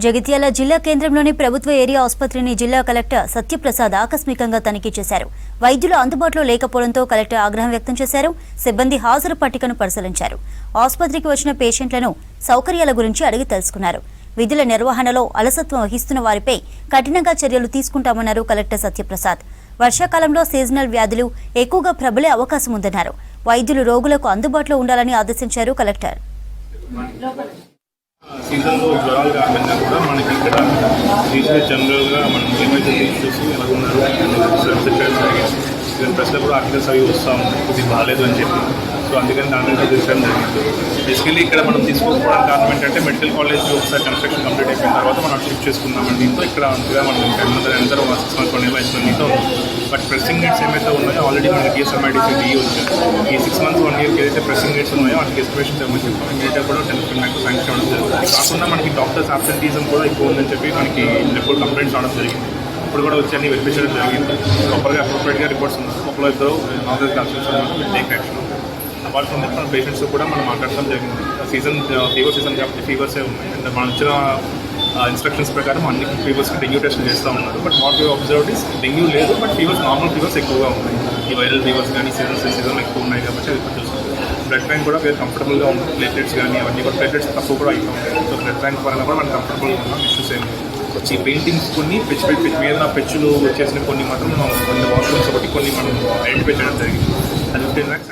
జగిత్యాల జిల్లా కేంద్రంలోని ప్రభుత్వ ఏరియా ఆసుపత్రిని జిల్లా కలెక్టర్ సత్యప్రసాద్ ఆకస్మికంగా తనిఖీ చేశారు. వైద్యులు అందుబాటులో లేకపోవడంతో కలెక్టర్ ఆగ్రహం వ్యక్తం చేశారు. సిబ్బంది హాజరు పట్టికను పరిశీలించారు. ఆసుపత్రికి వచ్చిన పేషెంట్లను సౌకర్యాల గురించి అడిగి తెలుసుకున్నారు. విధుల నిర్వహణలో అలసత్వం వహిస్తున్న వారిపై కఠినంగా చర్యలు తీసుకుంటామన్నారు కలెక్టర్ సత్యప్రసాద్. వర్షాకాలంలో సీజనల్ వ్యాధులు ఎక్కువగా ప్రబలే అవకాశం ఉందన్నారు. వైద్యులు రోగులకు అందుబాటులో ఉండాలని ఆదేశించారు కలెక్టర్. సీజన్లో జ్వరాలు కాకుండా కూడా మనకి ఇక్కడ రీసెంట్ జనరల్గా మనం ఏమైతే చూసి ఎలా ఉన్నారు ప్రశ్న కూడా ఆర్టికల్స్ అవి వస్తూ ఉన్నాయి, ఇది బాగాలేదు అని చెప్పి. సో అందుకని దాని మీద తీసుకోవడం జరిగింది. బేసికలీ ఇక్కడ మనం తీసుకోకపోవడానికి కారణం ఏంటంటే మెడికల్ కాలేజ్ ఒకసారి కన్స్ట్రక్షన్ కంప్లీట్ అయిపోయిన తర్వాత మనం షిఫ్ట్ చేసుకున్నాం. దీంతో ఇక్కడ అంతగా మనం అందరూ 6 months 1 year అవుతుంది దీంతో. బట్ ప్రెసింగ్ నీడ్స్ ఏమైతే ఉన్నాయో ఆల్రెడీ మనకి టీఎస్ఎంఐడిసి డిఈ వచ్చారు. ఈ 6 months 1 year ఏదైతే ప్రెసింగ్ నీడ్స్ ఉన్నాయో వాటికి ఎస్టిమేషన్స్ ఏమని చెప్పాం. డేటా కూడా 10 lakh శాంక్షన్ అవ్వడం జరుగుతుంది. కాకుండా మనకి డాక్టర్స్ అబ్సెంటీజం కూడా ఎక్కువ ఉందని చెప్పి మనకి ఎప్పుడు కంప్లైంట్స్ అవడం జరిగింది. ఇప్పుడు కూడా వచ్చి అన్ని వెరిఫికేషన్ జరిగింది. ప్రాపర్గా అప్రోప్రియట్గా రిపోర్ట్స్ ఉన్నాయి. ఒకళ్ళు ఇద్దరు నార్మల్ కాన్సెప్ట్స్ ఉన్నారు, take action. Apart from that మన పేషెంట్స్ కూడా మనం మాట్లాడటం జరిగింది. ఫీవర్ సీజన్ కాబట్టి ఫీవర్సే ఉన్నాయి. అండ్ మనం ఇచ్చిన ఇన్స్ట్రక్షన్స్ ప్రకారం అన్ని ఫీవర్స్కి డెంగ్యూ టెస్ట్ చేస్తూ ఉన్నారు. But what you observed is dengue లేదు, బట్ ఫీవర్స్ నార్మల్ ఫీవర్స్ ఎక్కువగా ఉన్నాయి. ఈ వైరల్ ఫీవర్స్ కానీ సీజన్ ఎక్కువ ఉన్నాయి కాబట్టి అది చూస్తాం. బ్లడ్ బ్యాంక్ కూడా వేరే కంఫర్టబుల్గా ఉంది. ప్లేటెట్స్ కానీ అవన్నీ కూడా ప్లేటెట్స్ తక్కువ కూడా అవుతూ ఉంటాయి. సో బ్లడ్ బ్యాంక్ పరంగా కూడా మనం కంఫర్టబుల్గా ఉన్నాం, ఇష్యూస్ ఏమి. ఈ పెయింటింగ్స్ కొన్ని మీద పెచ్చులు వచ్చేసిన కొన్ని మాత్రం మనం కొన్ని వాష్రూమ్స్ ఒకటి కొన్ని మనం ఐడెంటిఫై చేయడం జరిగింది. అది 15 lakhs